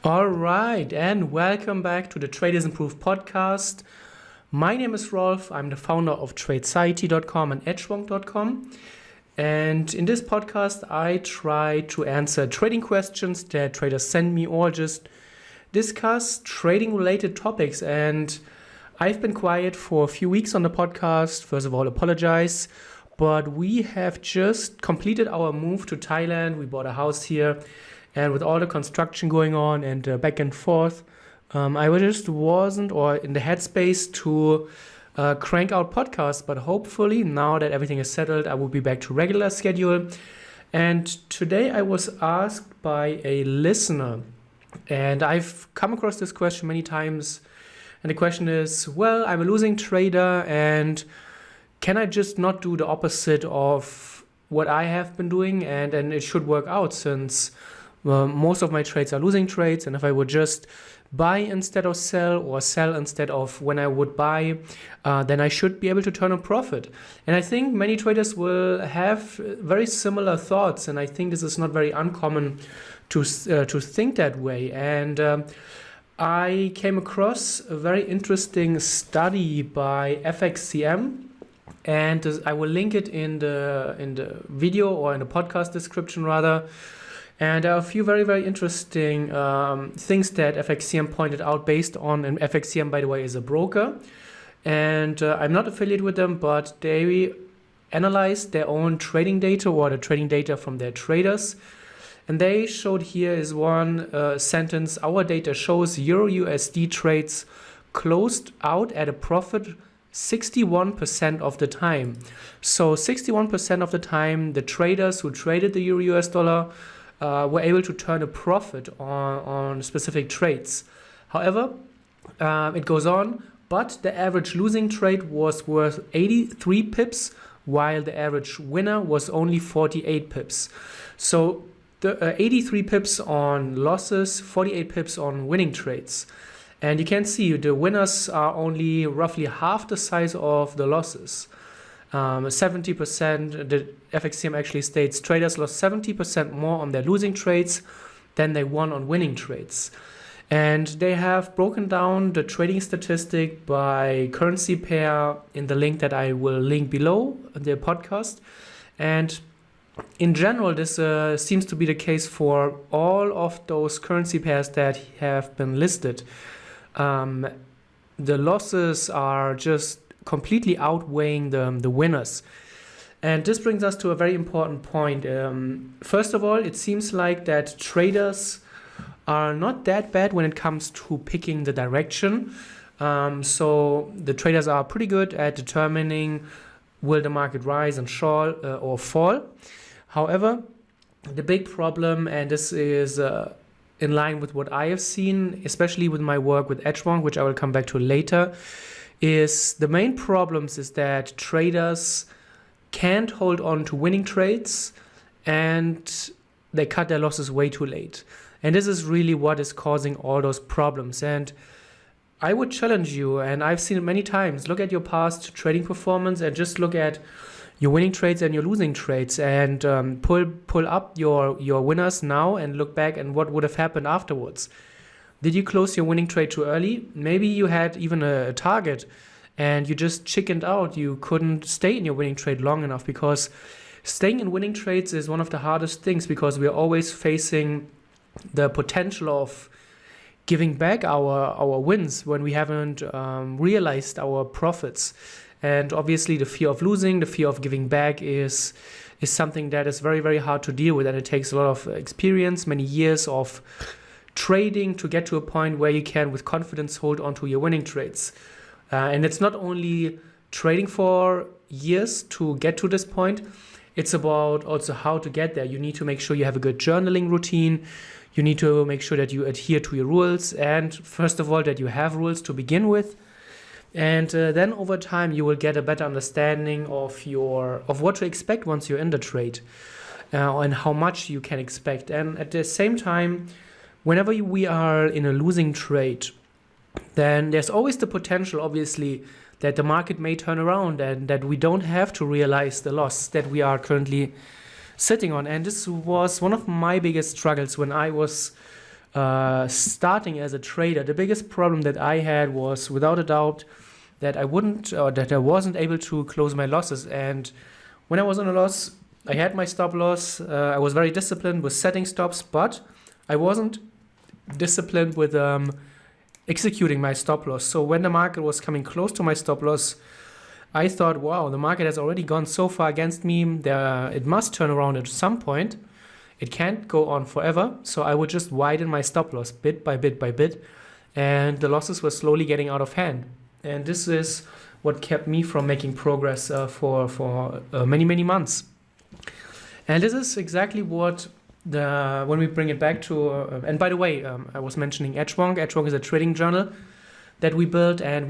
All right, and welcome back to the Traders Improve podcast. My name is Rolf. I'm the founder of Tracademy.com and Edgemonk.com. And in this podcast, I try to answer trading questions that traders send me or just discuss trading related topics. And I've been quiet for a few weeks on the podcast. First of all, apologize. But we have just completed our move to Thailand. We bought a house here. And with all the construction going on and back and forth, I just wasn't in the headspace to crank out podcasts. But hopefully now that everything is settled, I will be back to regular schedule. And today I was asked by a listener, and I've come across this question many times. And the question is, well, I'm a losing trader, and can I just not do the opposite of what I have been doing? And it should work out since most of my trades are losing trades, and if I would just buy instead of sell or sell instead of when I would buy, then I should be able to turn a profit. And I think many traders will have very similar thoughts, and I think this is not very uncommon to think that way. And I came across a very interesting study by FXCM, and I will link it in the video or in the podcast description rather. And there are a few very, very interesting things that FXCM pointed out based on, and FXCM, by the way, is a broker. And I'm not affiliated with them, but they analyzed their own trading data or the trading data from their traders. And they showed here is one sentence: our data shows Euro USD trades closed out at a profit 61% of the time. So 61% of the time, the traders who traded the Euro US dollar were able to turn a profit on specific trades. However, it goes on, but the average losing trade was worth 83 pips, while the average winner was only 48 pips. So the 83 pips on losses, 48 pips on winning trades. And you can see the winners are only roughly half the size of the losses. 70%, the FXCM actually states traders lost 70% more on their losing trades than they won on winning trades. And they have broken down the trading statistic by currency pair in the link that I will link below the podcast. And in general, this seems to be the case for all of those currency pairs that have been listed. The losses are just completely outweighing the winners. And this brings us to a very important point. First of all, it seems like that traders are not that bad when it comes to picking the direction. So the traders are pretty good at determining will the market rise and or fall. However, the big problem, and this is in line with what I have seen, especially with my work with Edgemonk, which I will come back to later, is the main problems is that traders can't hold on to winning trades and they cut their losses way too late. And this is really what is causing all those problems. And I would challenge you, and I've seen it many times, look at your past trading performance and just look at your winning trades and your losing trades and pull up your winners now and look back and what would have happened afterwards. Did you close your winning trade too early? Maybe you had even a target and you just chickened out. You couldn't stay in your winning trade long enough, because staying in winning trades is one of the hardest things, because we're always facing the potential of giving back our wins when we haven't realized our profits. And obviously the fear of losing, the fear of giving back is something that is very, very hard to deal with. And it takes a lot of experience, many years of trading to get to a point where you can with confidence hold on to your winning trades. And it's not only trading for years to get to this point, it's about also how to get there. You need to make sure you have a good journaling routine. You need to make sure that you adhere to your rules, and first of all that you have rules to begin with. And then over time you will get a better understanding of what to expect once you're in the trade, and how much you can expect. And at the same time, whenever we are in a losing trade, then there's always the potential, obviously, that the market may turn around and that we don't have to realize the loss that we are currently sitting on. And this was one of my biggest struggles when I was starting as a trader, the biggest problem that I had was, without a doubt, that I wasn't able to close my losses. And when I was on a loss, I had my stop loss. I was very disciplined with setting stops, but I wasn't disciplined with executing my stop loss. So when the market was coming close to my stop loss, I thought, wow, the market has already gone so far against me. It must turn around at some point. It can't go on forever. So I would just widen my stop loss bit by bit by bit. And the losses were slowly getting out of hand. And this is what kept me from making progress for many, many months. And this is exactly what when we bring it back to, and by the way, I was mentioning Edgemonk. Edgemonk is a trading journal that we built, and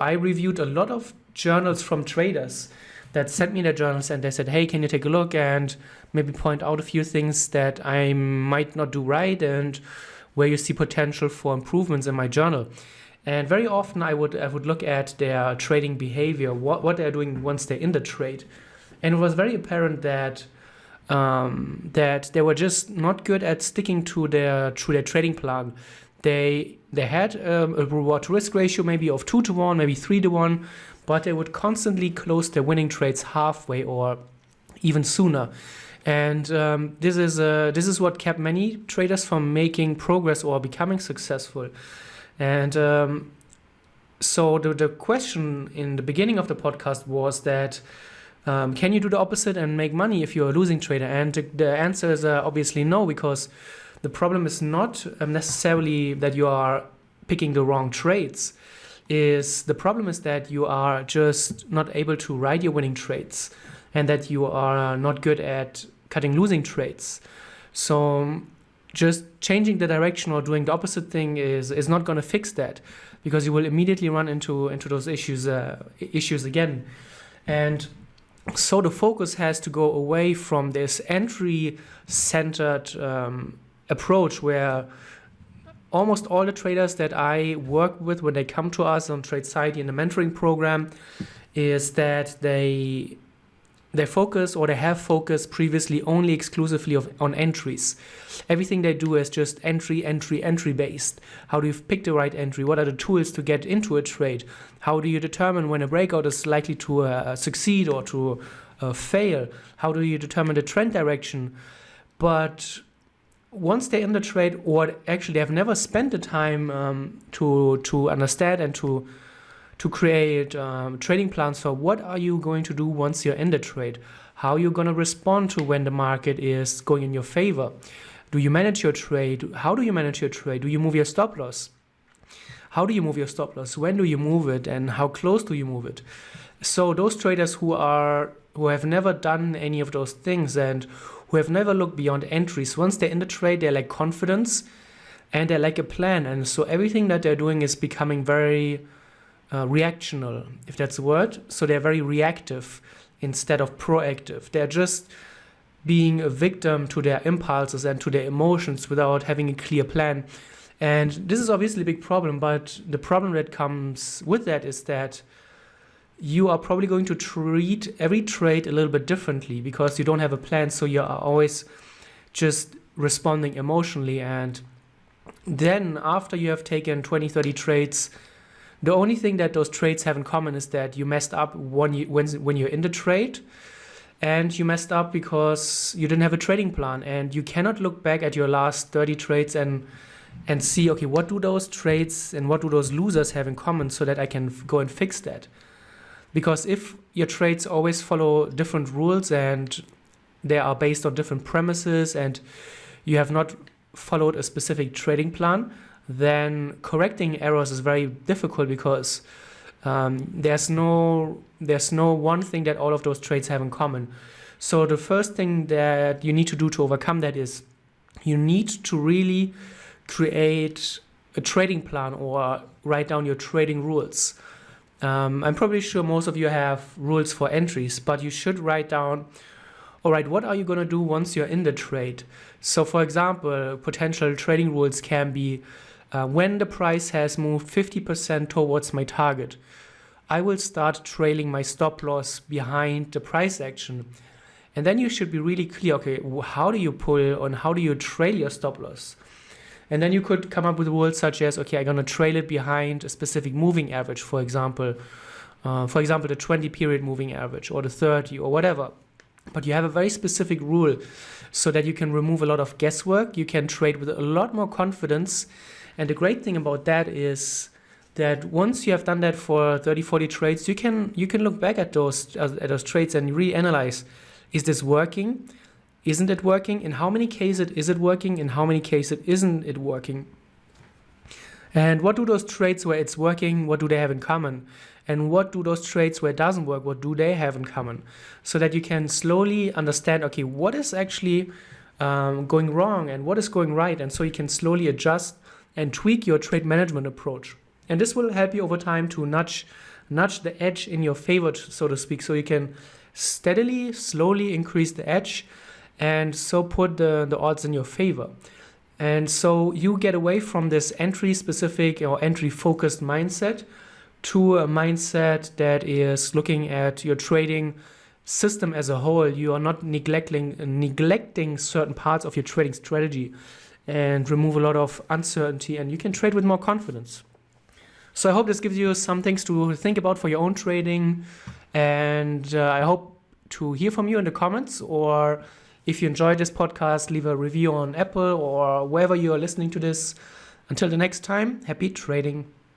I reviewed a lot of journals from traders that sent me their journals, and they said, hey, can you take a look and maybe point out a few things that I might not do right and where you see potential for improvements in my journal. And very often I would look at their trading behavior, what they're doing once they're in the trade. And it was very apparent that they were just not good at sticking to their trading plan. They had a reward to risk ratio maybe of 2 to 1, maybe 3 to 1, but they would constantly close their winning trades halfway or even sooner. And this is what kept many traders from making progress or becoming successful. And so the question in the beginning of the podcast was that can you do the opposite and make money if you're a losing trader? And the answer is obviously no, because the problem is not necessarily that you are picking the wrong trades. The problem is that you are just not able to ride your winning trades and that you are not good at cutting losing trades. So just changing the direction or doing the opposite thing is not going to fix that, because you will immediately run into those issues again. And so the focus has to go away from this entry-centered approach where almost all the traders that I work with when they come to us on Tradeciety in the mentoring program is that they focus, or they have focused previously only exclusively on entries. Everything they do is just entry based. How do you pick the right entry? What are the tools to get into a trade? How do you determine when a breakout is likely to succeed or to fail? How do you determine the trend direction? But once they're in the trade, or actually they have never spent the time to understand and to create trading plans for what are you going to do once you're in the trade. How are you going to respond to when the market is going in your favor? Do you manage your trade? How do you manage your trade? Do you move your stop loss? How do you move your stop loss? When do you move it? And how close do you move it? So those traders who have never done any of those things and who have never looked beyond entries, once they're in the trade, they lack confidence and they lack a plan. And so everything that they're doing is becoming very reactional, if that's a word. So they're very reactive instead of proactive. They're just being a victim to their impulses and to their emotions without having a clear plan. And this is obviously a big problem, but the problem that comes with that is that you are probably going to treat every trade a little bit differently because you don't have a plan, so you are always just responding emotionally. And then after you have taken 20, 30 trades, the only thing that those trades have in common is that you messed up when you're in the trade, and you messed up because you didn't have a trading plan, and you cannot look back at your last 30 trades and see, okay, what do those trades and what do those losers have in common so that I can go and fix that. Because if your trades always follow different rules and they are based on different premises and you have not followed a specific trading plan, then correcting errors is very difficult because there's no one thing that all of those trades have in common. So the first thing that you need to do to overcome that is you need to really create a trading plan or write down your trading rules. I'm probably sure most of you have rules for entries, but you should write down, all right, what are you going to do once you're in the trade? So for example, potential trading rules can be when the price has moved 50% towards my target, I will start trailing my stop loss behind the price action. And then you should be really clear, okay, how do you pull and how do you trail your stop loss? And then you could come up with rules such as, okay, I'm going to trail it behind a specific moving average, for example, the 20 period moving average or the 30 or whatever. But you have a very specific rule so that you can remove a lot of guesswork. You can trade with a lot more confidence. And the great thing about that is that once you have done that for 30, 40 trades, you can look back at those trades and reanalyze, is this working? Isn't it working? In how many cases is it working? In how many cases isn't it working? And what do those trades where it's working, what do they have in common? And what do those trades where it doesn't work, what do they have in common? So that you can slowly understand, okay, what is actually going wrong and what is going right? And so you can slowly adjust and tweak your trade management approach. And this will help you over time to nudge the edge in your favor, so to speak, so you can steadily, slowly increase the edge and so put the odds in your favor. And so you get away from this entry-specific or entry-focused mindset to a mindset that is looking at your trading system as a whole. You are not neglecting certain parts of your trading strategy and remove a lot of uncertainty, and you can trade with more confidence. So I hope this gives you some things to think about for your own trading, and I hope to hear from you in the comments, or if you enjoyed this podcast, leave a review on Apple or wherever you are listening to this. Until the next time, happy trading.